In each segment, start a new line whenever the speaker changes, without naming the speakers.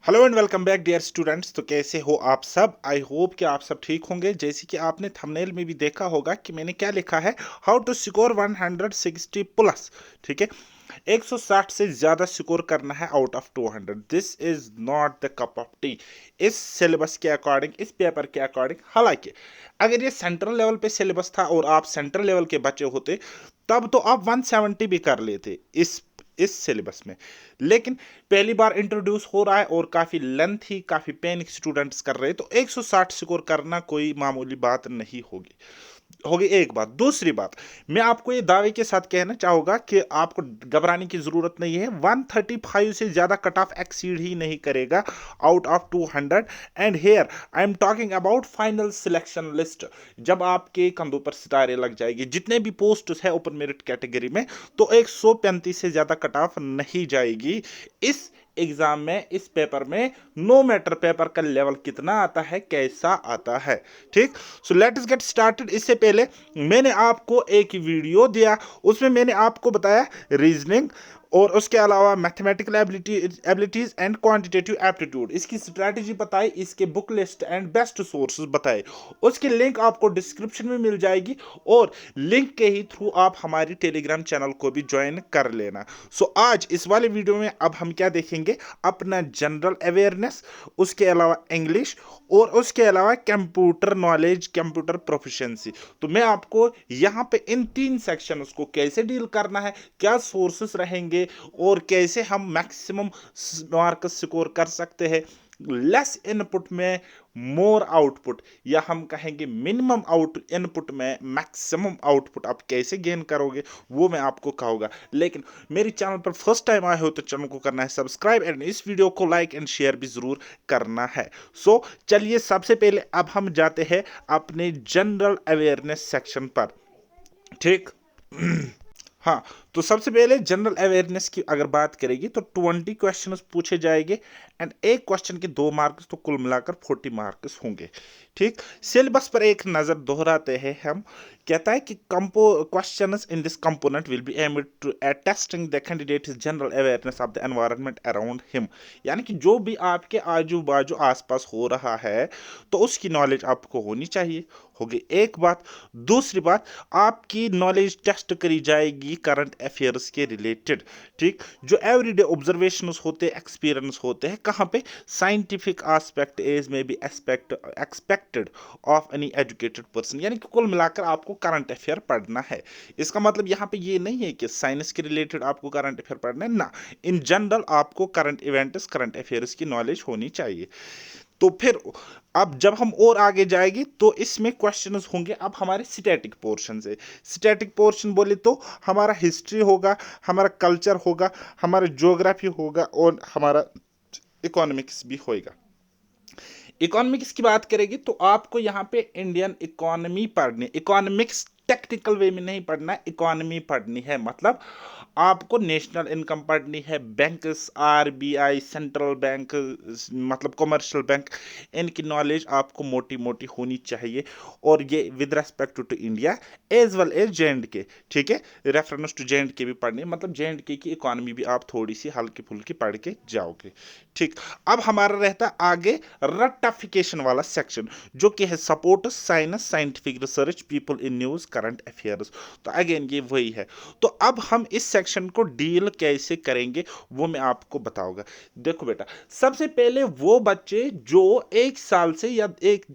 Hello and welcome back dear students. तो कैसे हो आप सब? आई होप कि आप सब ठीक होंगे। जैसे कि आपने थंबनेल में भी देखा होगा कि मैंने क्या लिखा है, हाउ टू स्कोर 160 प्लस। ठीक है, 160 से ज्यादा स्कोर करना है out of 200। This is not the cup of T इस सिलेबस के अकॉर्डिंग, इस पेपर के अकॉर्डिंग। हालांकि अगर ये सेंट्रल लेवल पे सिलेबस था और आप सेंट्रल लेवल के बच्चे होते तब तो आप 170 भी कर लेते इस सिलेबस में। लेकिन पहली बार इंट्रोड्यूस हो रहा है और काफी लेंथी, काफी पेनिक स्टूडेंट्स कर रहे हैं, तो 160 स्कोर करना कोई मामूली बात नहीं होगी। होगी एक बात। दूसरी बात, मैं आपको ये दावे के साथ कहना चाहूंगा कि आपको घबराने की जरूरत नहीं है। 135 से ज्यादा कट ऑफ एक्सीड ही नहीं करेगा out of 200। And here I am talking about final selection list. जब आपके कंधों पर सितारे लग जाएगी, जितने भी पोस्ट है ओपन मेरिट कैटेगरी में, तो 135 से ज्यादा कट ऑफ नहीं जाएगी इस एग्जाम में, इस पेपर में। नो मैटर पेपर का लेवल कितना आता है, कैसा आता है। ठीक, so let us get started. इससे पहले मैंने आपको एक वीडियो दिया, उसमें मैंने आपको बताया रीजनिंग और उसके अलावा mathematical abilities and quantitative aptitude, इसकी स्ट्रैटेजी बताई, इसके book list and best sources बताए। उसकी लिंक आपको डिस्क्रिप्शन में मिल जाएगी और लिंक के ही थ्रू आप हमारी टेलीग्राम चैनल को भी ज्वाइन कर लेना। सो आज इस वाले वीडियो में अब हम क्या देखेंगे, अपना जनरल अवेयरनेस, उसके अलावा इंग्लिश और उसके अलावा कंप्यूटर नॉलेज, कंप्यूटर प्रोफिशिएंसी। तो मैं आपको यहाँ पे इन तीन सेक्शन को कैसे डील करना है, क्या सोर्सेस रहेंगे और कैसे हम मैक्सिमम मार्क्स स्कोर कर सकते हैं लेस इनपुट में मोर आउटपुट, या हम कहेंगे मिनिमम आउट इनपुट में मैक्सिमम आउटपुट आप कैसे गेन करोगे, वो मैं आपको कहूंगा। लेकिन मेरे चैनल पर फर्स्ट टाइम आए हो तो चैनल को करना है सब्सक्राइब एंड इस वीडियो को लाइक एंड शेयर भी जरूर करना है। सो चलिए सबसे पहले अब हम जाते हैं अपने जनरल अवेयरनेस सेक्शन पर। ठीक हाँ, तो सबसे पहले जनरल अवेयरनेस की अगर बात करेगी तो 20 क्वेश्चंस पूछे जाएंगे एंड एक क्वेश्चन के 2 मार्क्स, तो कुल मिलाकर 40 मार्क्स होंगे। ठीक, सिलेबस पर एक नजर दोहराते हैं हम। कहता है कि questions in this component will be aimed to testing the candidate general awareness of the environment around him. यानी कि जो भी आपके आजू बाजू आसपास हो रहा है तो उसकी नॉलेज आपको होनी चाहिए, होगी एक बात। दूसरी बात, आपकी नॉलेज टेस्ट करी जाएगी करंट अफेयर्स के रिलेटेड। ठीक, जो एवरीडे ऑब्जर्वेशंस होते हैं, एक्सपीरियंस होते हैं, कहाँ पे, scientific aspect is may be expected of any educated person. यानी कि कुल मिलाकर आपको करंट अफेयर पढ़ना है। इसका मतलब यहाँ पे ये नहीं है कि साइंस के रिलेटेड आपको करंट अफेयर पढ़ना है ना, इन जनरल आपको करंट इवेंट्स, करंट अफेयर्स की नॉलेज होनी चाहिए। तो फिर अब जब हम और आगे जाएंगे तो इसमें क्वेश्चंस होंगे अब हमारे स्टैटिक पोर्शन से। स्टैटिक पोर्शन बोले तो हमारा हिस्ट्री होगा, हमारा कल्चर होगा, हमारा ज्योग्राफी होगा और हमारा इकोनॉमिक्स भी होगा। इकोनॉमिक्स की बात करेगी तो आपको यहाँ पे इंडियन इकोनॉमी पढ़नी, इकोनॉमिक्स टेक्निकल वे में नहीं पढ़ना, इकोनॉमी पढ़नी है। मतलब आपको नेशनल इनकम पढ़नी है, बैंक्स, आरबीआई, सेंट्रल बैंक, मतलब कमर्शियल बैंक, इनकी नॉलेज आपको मोटी मोटी होनी चाहिए। और ये with respect to India as well as JNK। ठीक है, रेफरेंस टू JNK भी पढ़नी है, मतलब JNK की इकोनॉमी भी आप थोड़ी सी हल्की फुल्की पढ़ के जाओगे। ठीक, अब हमारा रहता है आगे रट्टाफिकेशन वाला सेक्शन, जो कि है support, science, scientific research, people in news, current affairs. तो अगेन ये वही है। तो अब हम इस सेक्शन को डील कैसे करेंगे वो मैं आपको बताऊंगा। देखो बेटा, सबसे पहले वो बच्चे जो 1 साल से या 1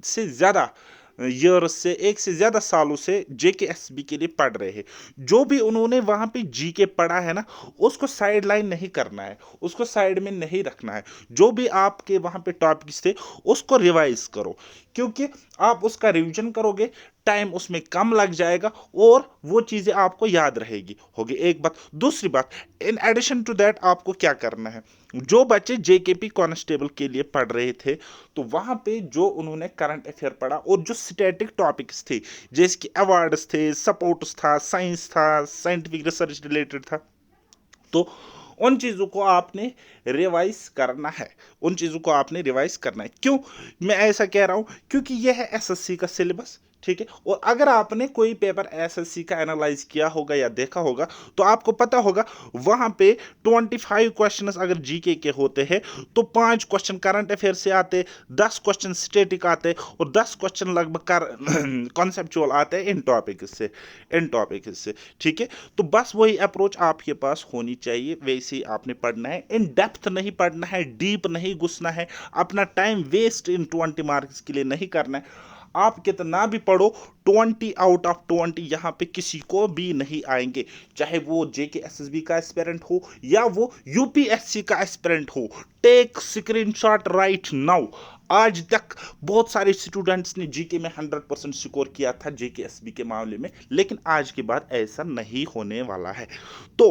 से ज्यादा सालों से JKSB के लिए पढ़ रहे हैं, जो भी उन्होंने वहां पे GK पढ़ा है ना, उसको साइड लाइन नहीं करना है, उसको साइड में नहीं रखना है। जो भी आपके वहां पे टॉपिक्स थे उसको रिवाइज करो, क्योंकि आप उसका रिवीजन करोगे, टाइम उसमें कम लग जाएगा और वो चीजें आपको याद रहेगी, होगी एक बात। दूसरी बात, इन एडिशन टू दैट आपको क्या करना है, जो बच्चे JKP कांस्टेबल के लिए पढ़ रहे थे तो वहां पे जो उन्होंने करंट अफेयर पढ़ा और जो स्टैटिक टॉपिक्स थे, जैसे कि अवार्ड्स थे, सपोर्ट्स था, साइंस था, साइंटिफिक रिसर्च रिलेटेड था, तो उन चीजों को आपने रिवाइज करना है, उन चीजों को आपने रिवाइज करना है। क्यों मैं ऐसा कह रहा हूं, क्योंकि यह है SSC का सिलेबस। ठीक है। और अगर आपने कोई पेपर एसएससी का एनालाइज किया होगा या देखा होगा तो आपको पता होगा वहां पे 25 क्वेश्चंस अगर जीके के होते हैं तो 5 क्वेश्चन करंट अफेयर से आते, 10 क्वेश्चन स्टैटिक आते और 10 क्वेश्चन लगभग कॉन्सेप्चुअल आते हैं इन टॉपिक से। ठीक है। तो बस वही अप्रोच आपके पास होनी चाहिए, वैसे ही आपने पढ़ना है, इन डेप्थ नहीं पढ़ना है, डीप नहीं घुसना है, अपना टाइम वेस्ट इन 20 मार्क्स के लिए नहीं करना है। आप कितना भी पढ़ो 20 आउट ऑफ 20 यहाँ पे किसी को भी नहीं आएंगे, चाहे वो जेके एसएसबी का एस्पिरेंट हो या वो यूपीएससी का एस्पिरेंट हो। Take screenshot right now. आज तक बहुत सारे स्टूडेंट्स ने जीके में 100% स्कोर किया था जेके एसबी के मामले में, लेकिन आज के बाद ऐसा नहीं होने वाला है। तो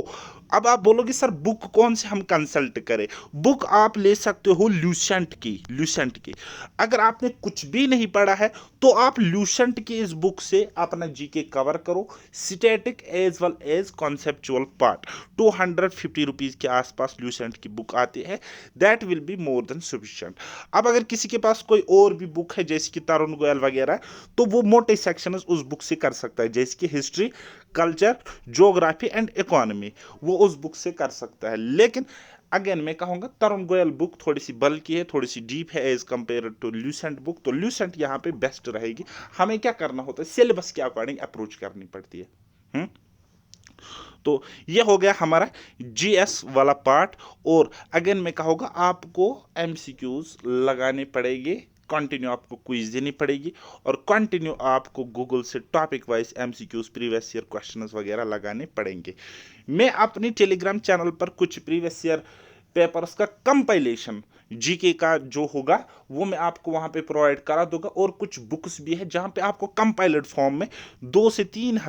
अब आप बोलोगे सर बुक कौन से हम कंसल्ट करें? बुक आप ले सकते हो ल्यूसेंट की। अगर आपने कुछ भी नहीं पढ़ा है तो आप ल्यूसेंट की इस बुक से अपना जीके कवर करो, static as well as conceptual part. 250 rupees के आसपास ल्यूसेंट की बुक आती है, that will be more than sufficient. अब अगर किसी के पास कोई और भी बुक है जैसे कि तरुण गोयल वगैरह, तो वो मोटे सेक्शन उस बुक से कर सकता है, जैसे कि history, culture, geography and economy, वो उस बुक से कर सकता है। लेकिन अगेन मैं कहूंगा तरुण गोयल बुक थोड़ी सी बल्कि है, थोड़ी सी डीप है as compare to Lucent book, तो ल्यूसेंट यहाँ पे बेस्ट रहेगी। हमें क्या करना होता है, सिलेबस के अकॉर्डिंग अप्रोच करनी पड़ती है। तो ये हो गया हमारा जीएस वाला पार्ट। और अगेन मैं कहूँगा आपको एमसीक्यूज लगाने पड़ेंगे, कंटिन्यू आपको क्विज देनी पड़ेगी और कंटिन्यू आपको गूगल से topic wise MCQs previous year questions वगैरह लगाने पड़ेंगे। मैं अपनी टेलीग्राम चैनल पर कुछ प्रीवियस ईयर पेपर्स का कंपाइलेशन जीके का जो होगा वो मैं आपको वहां पे प्रोवाइड करा दूंगा, और कुछ बुक्स भी है जहां पे आपको कंपाइल्ड फॉर्म में 2 से 3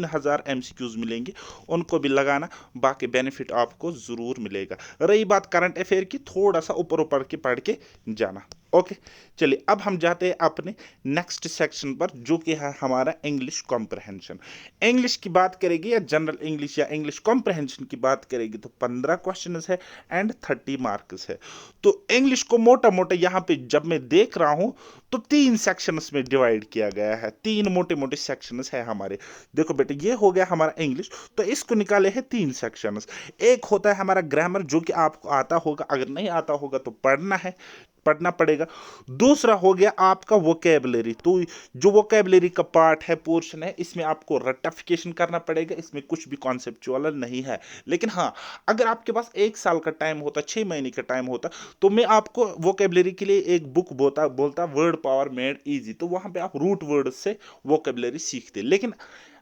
हजार एमसीक्यूज मिलेंगे, उनको भी लगाना, बाकी बेनिफिट आपको जरूर मिलेगा। रही बात करंट अफेयर की, थोड़ा सा ऊपर ऊपर के पढ़ के जाना। ओके, चलिए अब हम जाते हैं अपने नेक्स्ट सेक्शन पर जो कि है हमारा इंग्लिश कॉम्प्रहेंशन। इंग्लिश की बात करेगी या जनरल इंग्लिश या इंग्लिश कॉम्प्रहेंशन की बात करेगी तो 15 क्वेश्चन है एंड 30 मार्क्स है। तो इंग्लिश को मोटा मोटा यहाँ पे जब मैं देख रहा हूं तो 3 सेक्शंस में डिवाइड किया गया है, 3 मोटे मोटे सेक्शंस है हमारे। देखो बेटे, ये हो गया हमारा इंग्लिश, तो इसको निकाले हैं 3 सेक्शंस। एक होता है हमारा ग्रामर जो कि आपको आता होगा, अगर नहीं आता होगा तो पढ़ना पड़ेगा। दूसरा हो गया आपका वोकेबलरी, तो जो वोकेबलरी का पार्ट है, पोर्शन है, इसमें आपको रटिफिकेशन करना पड़ेगा, इसमें कुछ भी कॉन्सेप्चुअल नहीं है। लेकिन हाँ, अगर आपके पास 1 साल का टाइम होता, 6 महीने का टाइम होता, तो मैं आपको वोकेबलरी के लिए एक बुक बोलता वर्ड पावर मेड इजी, तो वहां पे आप रूट वर्ड से वोकेबलरी सीखते। लेकिन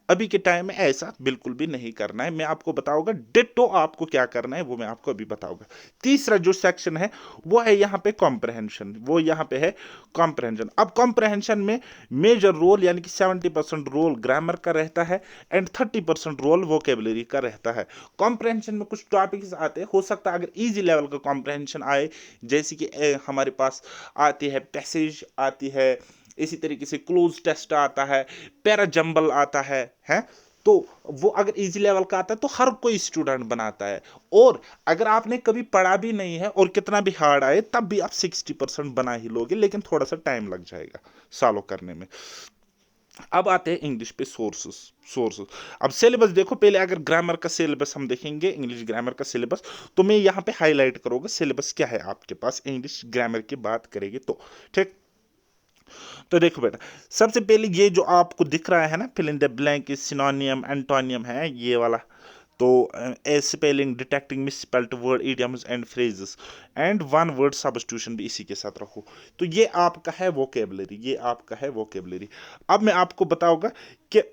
अभी के टाइम में ऐसा बिल्कुल भी नहीं करना है, मैं आपको बताऊंगा डिट्टो आपको क्या करना है, वो मैं आपको अभी बताऊंगा। तीसरा जो सेक्शन है वो है यहाँ पे कॉम्प्रहेंशन, वो यहाँ पे है कॉम्प्रहेंशन। अब कॉम्प्रहेंशन में मेजर रोल यानी कि 70% रोल ग्रामर का रहता है एंड 30% रोल वोकेबलरी का रहता है। कॉम्प्रहेंशन में कुछ टॉपिक्स आते हैं, हो सकता है अगर इजी लेवल का कॉम्प्रहेंशन आए, जैसे कि हमारे पास आती है पैसेज आती है, इसी तरीके से क्लोज टेस्ट आता है, पैरा जंबल आता है। तो वो अगर इजी लेवल का आता है तो हर कोई स्टूडेंट बनाता है, और अगर आपने कभी पढ़ा भी नहीं है और कितना भी हार्ड आए तब भी आप 60% बना ही लोगे, लेकिन थोड़ा सा टाइम लग जाएगा सॉल्व करने में। अब आते हैं इंग्लिश पे सोर्सेस। अब सिलेबस देखो, पहले अगर ग्रामर का सिलेबस हम देखेंगे, इंग्लिश ग्रामर का सिलेबस, तो मैं यहाँ पे हाईलाइट करूंगा सिलेबस क्या है आपके पास इंग्लिश ग्रामर की बात करेंगे तो। ठीक, तो देखो बेटा, सबसे पहले ये जो आपको दिख रहा है ना, fill in the blank, synonym antonym है ये वाला। तो spelling, detecting misspelled word, idioms and phrases and one word substitution भी इसी के साथ रखो। तो ये आपका है वोकेबलरी, अब मैं आपको बताऊंगा कि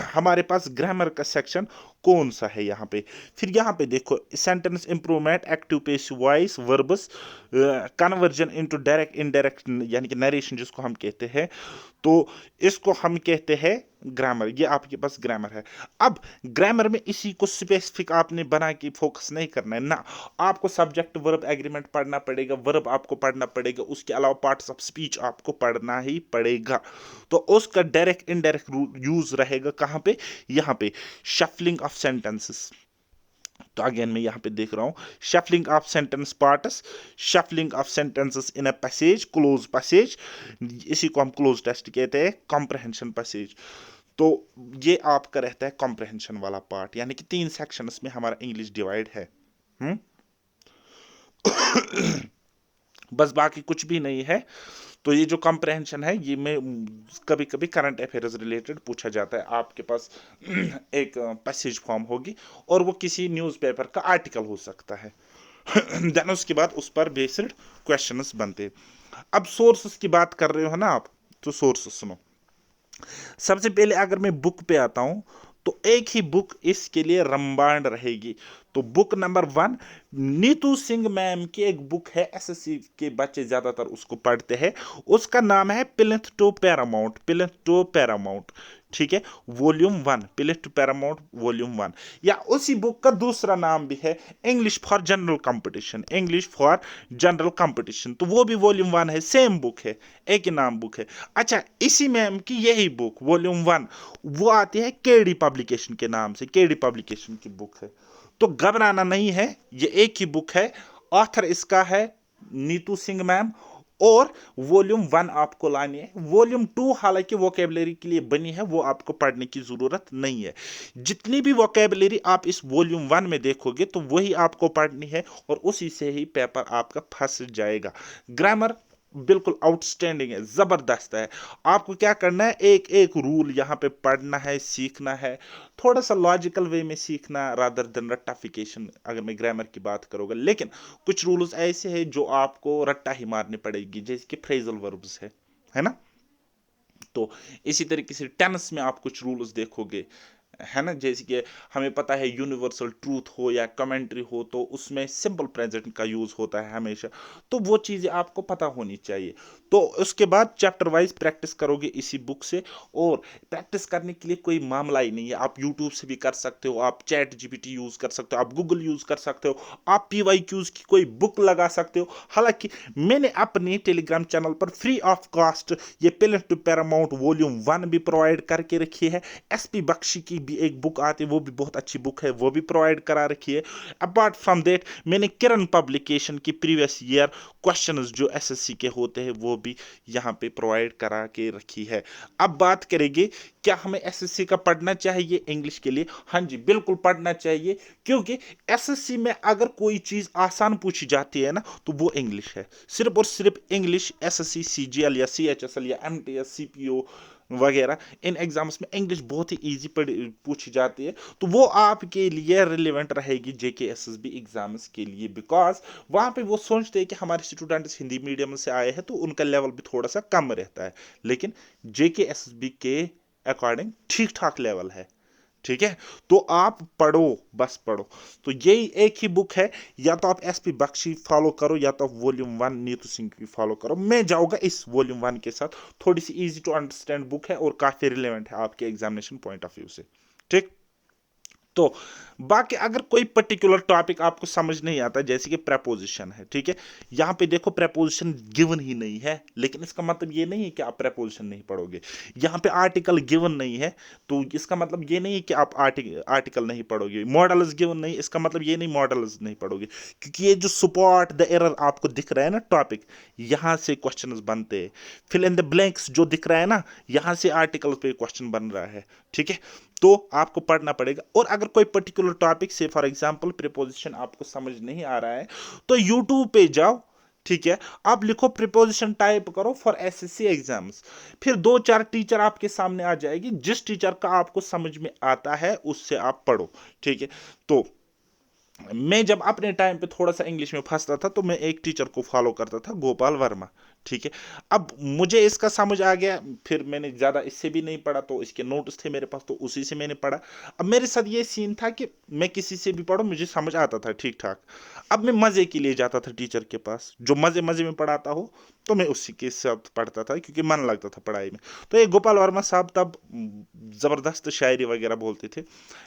हमारे पास ग्रामर का सेक्शन कौन सा है यहाँ पे। फिर यहाँ पे देखो, sentence improvement, active passive voice, verbs, conversion into direct indirect यानी कि नरेशन जिसको हम कहते हैं, तो इसको हम कहते हैं ग्रामर। ये आपके पास ग्रामर है। अब ग्रामर में इसी को स्पेसिफिक आपने बना के फोकस नहीं करना है ना, आपको सब्जेक्ट वर्ब एग्रीमेंट पढ़ना पड़ेगा, वर्ब आपको पढ़ना पड़ेगा, उसके अलावा पार्ट्स ऑफ स्पीच आपको पढ़ना ही पड़ेगा। तो उसका डायरेक्ट इनडायरेक्ट यूज रहेगा कहाँ पे, यहाँ पे शफलिंग ऑफ सेंटेंसेस। तो अगेन मैं यहाँ पे देख रहा हूँ shuffling of sentence parts, shuffling of sentences in a passage, close passage, इसी को हम क्लोज टेस्ट कहते हैं, कॉम्प्रहेंशन पैसेज। तो ये आपका रहता है कॉम्प्रहेंशन वाला पार्ट, यानी कि 3 सेक्शंस में हमारा इंग्लिश डिवाइड है। बस बाकी कुछ भी नहीं है। तो ये जो कॉम्प्रहेंशन है ये में कभी कभी करंट अफेयर्स रिलेटेड पूछा जाता है। आपके पास एक पैसेज फॉर्म होगी और वो किसी न्यूज़पेपर का आर्टिकल हो सकता है। देन उसके बाद उस पर बेस्ड क्वेश्चंस बनते हैं। अब सोर्सेस की बात कर रहे हो ना आप, तो सोर्सेस सुनो। सबसे पहले अगर मैं बुक पे आता हूं तो एक ही बुक इसके लिए रंबाण रहेगी। तो book number 1 Neetu Singh ma'am की एक बुक है, एसएससी के बच्चे ज्यादातर उसको पढ़ते हैं, उसका नाम है plinth to paramount, plinth to paramount, ठीक है, volume 1, plinth to paramount volume 1। या उसी बुक का दूसरा नाम भी है English for general competition, English for general competition, तो वो भी वॉल्यूम 1 है, सेम बुक है, एक ही नाम बुक है। अच्छा, इसी मैम की यही बुक वॉल्यूम 1 वो आती है केडी पब्लिकेशन के नाम से, केडी पब्लिकेशन की बुक है। तो घबराना नहीं है, ये एक ही बुक है, ऑथर इसका है नीतू सिंह मैम, और वॉल्यूम 1 आपको लानी है। वॉल्यूम 2 हालांकि वोकेबलरी के लिए बनी है, वो आपको पढ़ने की जरूरत नहीं है। जितनी भी वोकेबलरी आप इस वॉल्यूम 1 में देखोगे तो वही आपको पढ़नी है और उसी से ही पेपर आपका फंस जाएगा। ग्रामर बिल्कुल आउटस्टैंडिंग है, जबरदस्त है। आपको क्या करना है, एक एक रूल यहाँ पे पढ़ना है, सीखना है, थोड़ा सा लॉजिकल वे में सीखना रादर देन रट्टाफिकेशन, अगर मैं ग्रामर की बात करूंगा। लेकिन कुछ रूल्स ऐसे हैं जो आपको रट्टा ही मारनी पड़ेगी, जैसे कि फ्रेजल वर्ब्स है ना। तो इसी तरीके से टेंस में आप कुछ रूल्स देखोगे, है ना, जैसे कि हमें पता है यूनिवर्सल ट्रूथ हो या कमेंट्री हो तो उसमें सिंपल प्रेजेंट का यूज होता है हमेशा, तो वो चीजें आपको पता होनी चाहिए। तो उसके बाद चैप्टर वाइज प्रैक्टिस करोगे इसी बुक से, और प्रैक्टिस करने के लिए कोई मामला ही नहीं है। आप यूट्यूब से भी कर सकते हो, आप चैट जीपीटी यूज कर सकते हो, आप गूगल यूज कर सकते हो, आप पीवाईक्यूज की कोई बुक लगा सकते हो। हालांकि मैंने अपने टेलीग्राम चैनल पर फ्री ऑफ कॉस्ट ये प्लिंथ टू पैरामाउंट वॉल्यूम 1 भी प्रोवाइड करके रखी है। एसपी बख्शी की भी एक बुक आती है, वो भी बहुत अच्छी बुक है, वो भी प्रोवाइड करा रखी है। अपार्ट फ्रॉम दैट मैंने किरण पब्लिकेशन की प्रीवियस ईयर क्वेश्चंस जो एसएससी के होते हैं वो भी यहाँ पे प्रोवाइड करा के रखी है। अब बात करेंगे क्या हमें एसएससी का पढ़ना चाहिए इंग्लिश के लिए। हाँ जी, बिल्कुल पढ़ना चाहिए, क्योंकि एसएससी में अगर कोई चीज आसान पूछी जाती है ना तो वो इंग्लिश है, सिर्फ और सिर्फ इंग्लिश। एसएससी, सीजीएल या सीएचएसएल या एमटीएस, सीपीओ वगैरह, इन एग्जाम्स में इंग्लिश बहुत ही इजी पूछी जाती है, तो वो आपके लिए रिलेवेंट रहेगी जेके एसएसबी एग्जाम्स के लिए, बिकॉज वहां पे वो सोचते हैं कि हमारे स्टूडेंट्स हिंदी मीडियम से आए हैं तो उनका लेवल भी थोड़ा सा कम रहता है, लेकिन जेके एसएसबी के अकॉर्डिंग ठीक ठाक लेवल है, ठीक है। तो आप पढ़ो, बस पढ़ो। तो यही एक ही बुक है, या तो आप एसपी बख्शी फॉलो करो या तो आप वॉल्यूम 1 नीतू सिंह की फॉलो करो। मैं जाऊंगा इस वॉल्यूम 1 के साथ, थोड़ी सी इजी टू अंडरस्टैंड बुक है और काफी रिलेवेंट है आपके एग्जामिनेशन पॉइंट ऑफ व्यू से, ठीक। तो बाकी अगर कोई पर्टिकुलर टॉपिक आपको समझ नहीं आता, जैसे कि प्रेपोजिशन है, ठीक है, यहां पे देखो प्रेपोजिशन गिवन ही नहीं है, लेकिन इसका मतलब ये नहीं है कि आप प्रेपोजिशन नहीं पढ़ोगे। यहां पे आर्टिकल गिवन नहीं है तो इसका मतलब ये नहीं है कि आप आर्टिकल नहीं पढ़ोगे। मॉडल्स गिवन नहीं, इसका मतलब ये नहीं मॉडल्स नहीं पढ़ोगे, क्योंकि ये जो स्पॉट द एरर आपको दिख रहा है ना टॉपिक, यहां से क्वेश्चन बनते हैं। फिल इन द ब्लैंक्स जो दिख रहा है ना, यहां से आर्टिकल पे क्वेश्चन बन रहा है, ठीक है। तो आपको पढ़ना पड़ेगा। और अगर कोई पर्टिकुलर टॉपिक से फॉर एग्जांपल प्रीपोजिशन आपको समझ नहीं आ रहा है तो यूट्यूब पे जाओ, ठीक है, आप लिखो प्रीपोजिशन टाइप करो फॉर एसएससी एग्जाम्स, फिर 2-4 टीचर आपके सामने आ जाएगी, जिस टीचर का आपको समझ में आता है उससे आप पढ़ो, ठीक है। तो मैं जब अपने टाइम पे थोड़ा सा इंग्लिश में फंसता था तो मैं एक टीचर को फॉलो करता था, गोपाल वर्मा, ठीक है। अब मुझे इसका समझ आ गया, फिर मैंने ज़्यादा इससे भी नहीं पढ़ा, तो इसके नोट्स थे मेरे पास तो उसी से मैंने पढ़ा। अब मेरे साथ ये सीन था कि मैं किसी से भी पढ़ूं मुझे समझ आता था ठीक ठाक। अब मैं मज़े के लिए जाता था टीचर के पास, जो मज़े मज़े में पढ़ाता हो तो मैं उसी के साथ पढ़ता था, क्योंकि मन लगता था पढ़ाई में। तो ये गोपाल वर्मा साहब तब ज़बरदस्त शायरी वगैरह बोलते थे,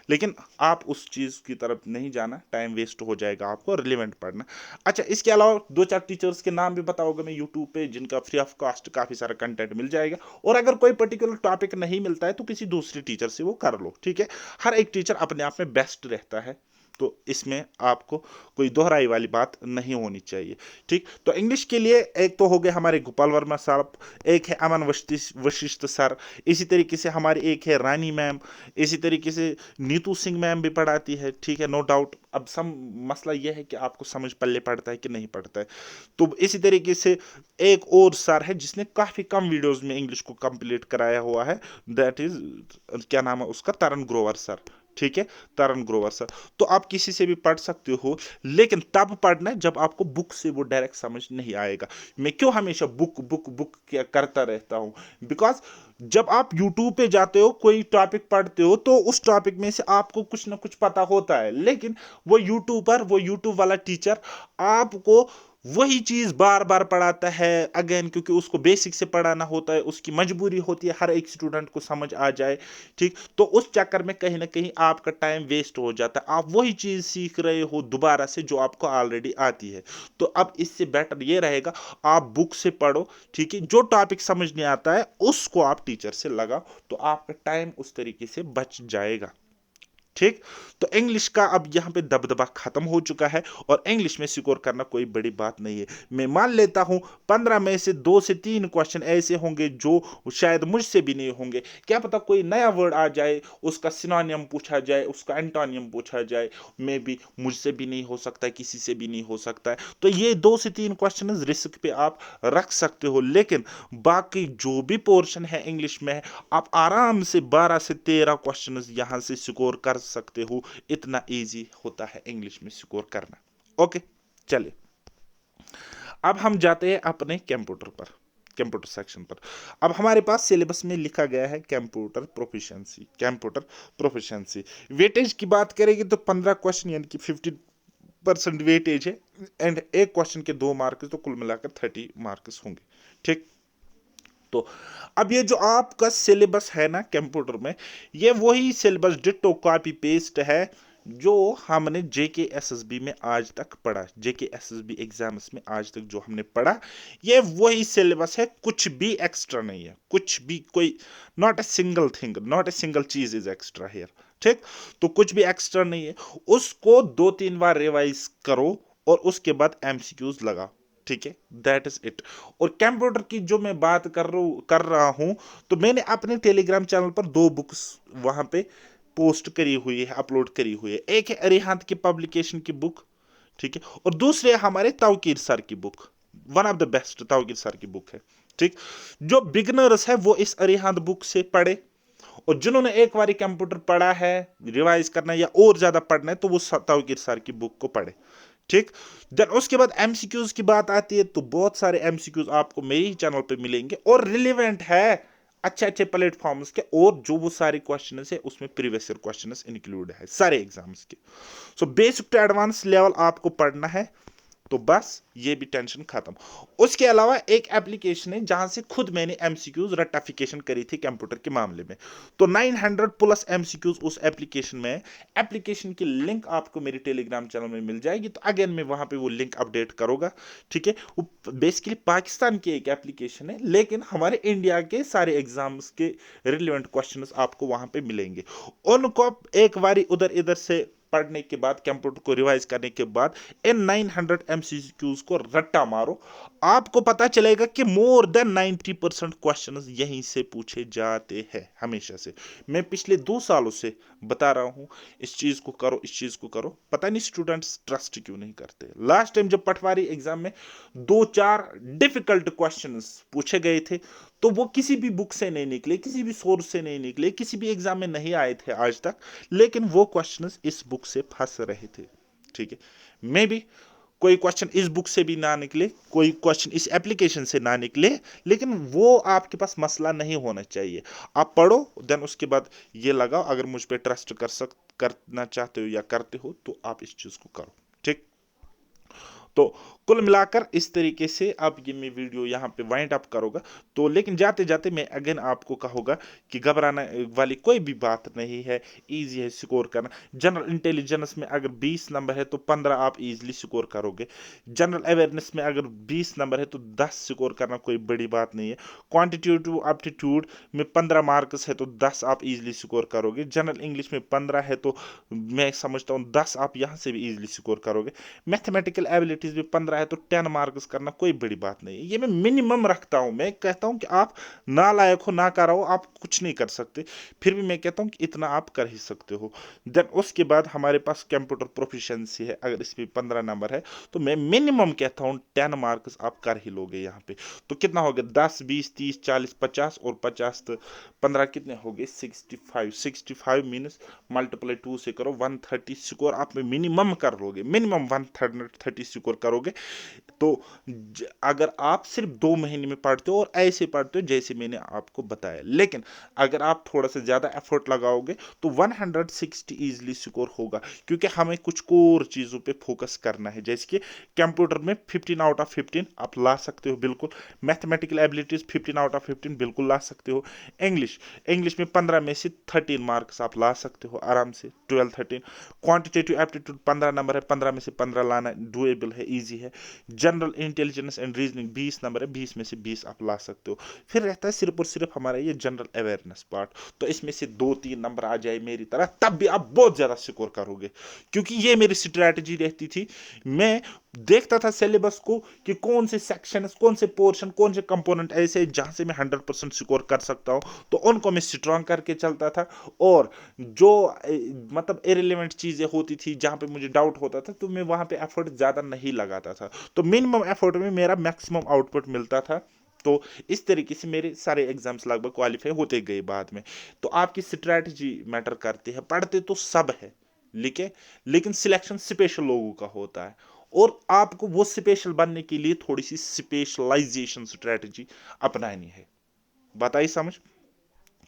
लेकिन आप उस चीज़ की तरफ नहीं जाना, टाइम वेस्ट हो जाएगा आपको, रिलेवेंट पढ़ना। अच्छा, इसके अलावा 2-4 टीचर्स के नाम भी बताओगे मैं यूट्यूब पे, जिनका फ्री ऑफ कॉस्ट काफ़ी सारा कंटेंट मिल जाएगा। और अगर कोई पर्टिकुलर टॉपिक नहीं मिलता है तो किसी दूसरे टीचर से वो कर लो, ठीक है। हर एक टीचर अपने आप में बेस्ट रहता है, तो इसमें आपको कोई दोहराई वाली बात नहीं होनी चाहिए। ठीक, तो इंग्लिश के लिए एक तो हो गए हमारे गोपाल वर्मा साहब, एक है अमन वशिष्ठ सर, इसी तरीके से हमारी एक है रानी मैम, इसी तरीके से नीतू सिंह मैम भी पढ़ाती है। ठीक है, नो डाउट। अब सम मसला यह है कि आपको समझ पल्ले पड़ता है कि नहीं पड़ता है। तो इसी तरीके से एक और सर है जिसने काफ़ी कम वीडियोस में इंग्लिश को कंप्लीट कराया हुआ है, दैट इज क्या नाम है उसका, तरन ग्रोवर सर। ठीक है, तरन ग्रोवर सर। तो आप किसी से भी पढ़ सकते हो, लेकिन तब पढ़ना है जब आपको बुक से वो डायरेक्ट समझ नहीं आएगा। मैं क्यों हमेशा बुक बुक बुक क्या करता रहता हूं, बिकॉज जब आप YouTube पे जाते हो, कोई टॉपिक पढ़ते हो, तो उस टॉपिक में से आपको कुछ ना कुछ पता होता है, लेकिन वो यूट्यूबर, वो यूट्यूब वाला टीचर आपको वही चीज बार बार पढ़ाता है अगेन, क्योंकि उसको बेसिक से पढ़ाना होता है, उसकी मजबूरी होती है हर एक स्टूडेंट को समझ आ जाए। ठीक, तो उस चक्कर में कहीं ना कहीं आपका टाइम वेस्ट हो जाता है, आप वही चीज सीख रहे हो दोबारा से जो आपको ऑलरेडी आती है। तो अब इससे बेटर ये रहेगा आप बुक से पढ़ो। ठीक है, जो टॉपिक समझ नहीं आता है उसको आप टीचर से लगाओ, तो आपका टाइम उस तरीके से बच जाएगा। ठीक, तो इंग्लिश का अब यहां पे दबदबा खत्म हो चुका है, और इंग्लिश में स्कोर करना कोई बड़ी बात नहीं है। मैं मान लेता हूं 15 में से 2 से 3 क्वेश्चन ऐसे होंगे जो शायद मुझसे भी नहीं होंगे। क्या पता कोई नया वर्ड आ जाए, उसका सिनोनियम पूछा जाए, उसका एंटोनियम पूछा जाए, मे भी मुझसे भी नहीं हो सकता है, किसी से भी नहीं हो सकता है। तो ये 2 से 3 क्वेश्चन रिस्क पे आप रख सकते हो, लेकिन बाकी जो भी पोर्शन है इंग्लिश में, आप आराम से 12 से 13 क्वेश्चन यहां से स्कोर कर सकते हो। इतना इजी होता है इंग्लिश में स्कोर करना। ओके, चलिए अब हम जाते हैं अपने कंप्यूटर पर, कंप्यूटर सेक्शन पर। अब हमारे पास सिलेबस में लिखा गया है computer proficiency, computer proficiency. Weightage की बात करेंगे तो 15 क्वेश्चन यानी कि 50% वेटेज है, एंड एक क्वेश्चन के 2 मार्क्स, तो कुल मिलाकर 30 मार्क्स होंगे। ठीक, तो अब ये जो आपका सिलेबस है ना कंप्यूटर में, ये वही सिलेबस डिट्टो कॉपी पेस्ट है जो हमने जेके एसएसबी में आज तक पढ़ा, जेके एसएसबी एग्जाम्स में आज तक जो हमने पढ़ा, ये वही सिलेबस है, कुछ भी एक्स्ट्रा नहीं है, कुछ भी कोई, not a single thing, not a single चीज इज एक्स्ट्रा हियर। ठीक, तो कुछ भी एक्स्ट्रा नहीं है, उसको 2-3 बार रिवाइज करो और उसके बाद एमसीक्यूज लगाओ। ठीक है, दैट इज इट। और कंप्यूटर की जो मैं बात कर रहा हूं, तो मैंने अपने टेलीग्राम चैनल पर 2 बुक्स वहां पे पोस्ट करी हुई है, अपलोड करी हुई है। एक है अरिहंत की पब्लिकेशन की बुक, ठीक है, और दूसरे हमारे ताउकीर सर की book, one of the best Tauqeer sir की बुक है। ठीक, जो बिगनर्स है वो इस अरिहंत बुक से पढ़े, और जिन्होंने एक बार कंप्यूटर पढ़ा है, रिवाइज करना है या और ज्यादा पढ़ना है, तो वो ताउकीर सर की बुक को पढ़े। ठीक, देन उसके बाद एमसीक्यूज की बात आती है, तो बहुत सारे एमसीक्यूज आपको मेरे ही चैनल पे मिलेंगे और रिलेवेंट है अच्छे अच्छे प्लेटफॉर्म्स के, और जो वो सारे क्वेश्चन है उसमें प्रीवियस ईयर क्वेश्चन इंक्लूड है सारे एग्जाम्स के। So basic to advance level आपको पढ़ना है, तो बस ये भी टेंशन खत्म। उसके अलावा एक एप्लीकेशन है जहां से खुद मैंने एमसीक्यूज रटिफिकेशन करी थी कंप्यूटर के मामले में, तो 900 प्लस एमसीक्यूज उस एप्लीकेशन में। एप्लीकेशन की लिंक आपको मेरे टेलीग्राम चैनल में मिल जाएगी, तो अगेन मैं वहां पे वो लिंक अपडेट करूंगा। ठीक है, वो बेसिकली पाकिस्तान की एक एप्लीकेशन है, लेकिन हमारे इंडिया के सारे एग्जाम्स के रिलेवेंट क्वेश्चंस आपको वहां पे मिलेंगे। उनको एक बारी उधर इधर से पढ़ने के बाद, कंप्यूटर को रिवाइज करने के बाद, इन 900 एमसीक्यूज को रट्टा मारो, आपको पता चलेगा कि मोर देन 90% क्वेश्चंस यहीं से पूछे जाते हैं हमेशा से। मैं पिछले 2 सालों से बता रहा हूं इस चीज को करो, इस चीज को करो, पता नहीं स्टूडेंट्स ट्रस्ट क्यों नहीं करते। लास्ट टाइम जब पटवारी एग्जाम में 2-4 डिफिकल्ट क्वेश्चंस पूछे गए थे, तो वो किसी भी बुक से नहीं निकले, किसी भी सोर्स से नहीं निकले, किसी भी एग्जाम में नहीं आए थे आज तक, लेकिन वो क्वेश्चंस इस बुक से फंस रहे थे। ठीक है, मे बी कोई क्वेश्चन इस बुक से भी ना निकले, कोई क्वेश्चन इस एप्लीकेशन से ना निकले, लेकिन वो आपके पास मसला नहीं होना चाहिए। आप पढ़ो, देन उसके बाद ये लगाओ, अगर मुझ पर ट्रस्ट करना चाहते हो या करते हो, तो आप इस चीज को करो। ठीक, तो कुल मिलाकर इस तरीके से अब ये मैं वीडियो यहाँ पे वाइंड अप करूँगा। तो लेकिन जाते जाते मैं अगेन आपको कहूँगा कि घबराना वाली कोई भी बात नहीं है, ईजी है स्कोर करना। जनरल इंटेलिजेंस में अगर 20 नंबर है तो 15 आप इजीली स्कोर करोगे। जनरल अवेयरनेस में अगर 20 नंबर है तो 10 स्कोर करना कोई बड़ी बात नहीं है। क्वांटिटेटिव एप्टीट्यूड में 15 मार्क्स है तो 10 आप इजीली स्कोर करोगे। जनरल इंग्लिश में 15 है तो मैं समझता हूँ 10 आप यहाँ से भी इजीली स्कोर करोगे। मैथमेटिकल एबिलिटीज भी 15 है तो 10 मार्क्स करना कोई बड़ी बात नहीं है। ये मैं मिनिमम रखता हूं। मैं कहता हूं कि आप नालायक हो, ना करा हो, आप कुछ नहीं कर सकते, फिर भी मैं कहता हूं कि इतना आप कर ही सकते हो। देन उसके बाद हमारे पास कंप्यूटर प्रोफिशिएंसी है, अगर इसमें 15 नंबर है तो मैं मिनिमम कहता हूं 10 मार्क्स आप कर ही लोगे यहाँ पे। तो कितना हो गया, 10 20 30 40 50 और 50 तो 15 कितने हो गए, 65। 65 मीनस मल्टीप्लाई 2 से करो, 130 स्कोर आप मिनिमम कर लोगे, मिनिमम 130 स्कोर करोगे। तो अगर आप सिर्फ 2 महीने में पढ़ते हो और ऐसे पढ़ते हो जैसे मैंने आपको बताया, लेकिन अगर आप थोड़ा सा ज़्यादा एफर्ट लगाओगे तो 160 इजीली स्कोर होगा, क्योंकि हमें कुछ कोर चीज़ों पे फोकस करना है। जैसे कि कंप्यूटर में 15 आउट ऑफ 15 आप ला सकते हो बिल्कुल, मैथमेटिकल एबिलिटीज 15 आउट ऑफ 15 बिल्कुल ला सकते हो। इंग्लिश इंग्लिश में 15 में से 13 मार्क्स आप ला सकते हो आराम से, 12 13। क्वांटिटेटिव एप्टीट्यूड 15 नंबर है, 15 में से 15 लाना डुएबल है, ईजी है। General intelligence and reasoning 20 number है, 20 में से 20 आप ला सकते हो। फिर रहता है सिर्फ और सिर्फ हमारा ये जनरल अवेयरनेस पार्ट, तो इसमें से 2-3 नंबर आ जाए मेरी तरह, तब भी आप बहुत ज़्यादा स्कोर करोगे, क्योंकि ये मेरी स्ट्रैटेजी रहती थी। मैं देखता था सिलेबस को कि कौन से सेक्शन, कौन से पोर्शन, कौन से कंपोनेंट ऐसे जहां से मैं 100% स्कोर कर सकता हूं, तो उनको मैं स्ट्रांग करके चलता था। और जो मतलब इरेलीवेंट चीजें होती थी, जहां पे मुझे डाउट होता था, तो मैं वहां पे एफर्ट ज्यादा नहीं लगाता था, तो मिनिमम एफर्ट में मेरा मैक्सिमम आउटपुट मिलता था। तो इस तरीके से मेरे सारे एग्जाम्स लगभग क्वालिफाई होते गए बाद में। तो आपकी स्ट्रैटेजी मैटर करती है। पढ़ते तो सब है, लेकिन सिलेक्शन स्पेशल लोगों का होता है, और आपको वो स्पेशल बनने के लिए थोड़ी सी स्पेशलाइजेशन स्ट्रेटजी अपनानी है। बताइए समझ।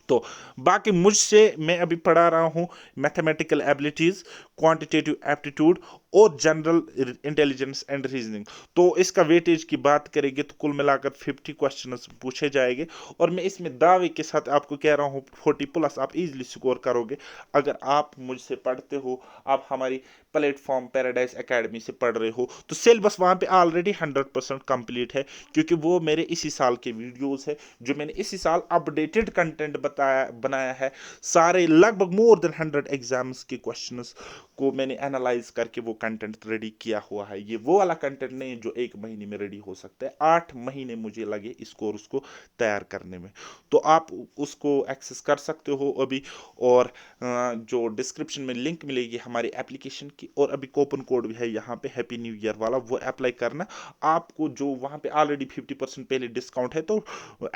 तो बाकी मुझसे मैं अभी पढ़ा रहा हूं मैथमेटिकल एबिलिटीज, क्वांटिटेटिव एप्टीट्यूड और जनरल इंटेलिजेंस एंड रीजनिंग। तो इसका वेटेज की बात करेंगे तो कुल मिलाकर 50 क्वेश्चंस पूछे जाएंगे, और मैं इसमें दावे के साथ आपको कह रहा हूं 40 प्लस आप इजीली स्कोर करोगे अगर आप मुझसे पढ़ते हो, आप हमारी प्लेटफॉर्म पैराडाइज एकेडमी से पढ़ रहे हो। तो सिलेबस वहां पे ऑलरेडी 100% कंप्लीट है, क्योंकि वो मेरे इसी साल के वीडियोस है जो मैंने इसी साल अपडेटेड कंटेंट बनाया है। सारे लगभग मोर देन 100 एग्जाम्स के क्वेश्चंस को मैंने एनालाइज करके वो कंटेंट रेडी किया हुआ है। ये वो वाला कंटेंट नहीं जो 1 महीने में रेडी हो सकता है, 8 महीने मुझे लगे इस कोर्स को तैयार करने में। तो आप उसको एक्सेस कर सकते हो अभी, और जो डिस्क्रिप्शन में लिंक मिलेगी हमारी एप्लीकेशन की, और अभी कूपन कोड भी है यहाँ पे हैप्पी न्यू ईयर वाला, वो अप्लाई करना। आपको जो वहाँ पे ऑलरेडी 50% पहले डिस्काउंट है, तो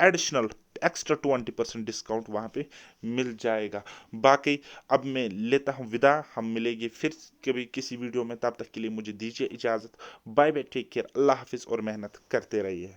एडिशनल एक्स्ट्रा 20% डिस्काउंट वहाँ पे मिल जाएगा। बाकी अब मैं लेता हूँ विदा, हम मिलेंगे फिर कभी किसी वीडियो में, तब तक के लिए मुझे दीजिए इजाज़त। बाय बाय, टेक केयर, अल्लाह हाफिज़, और मेहनत करते रहिए।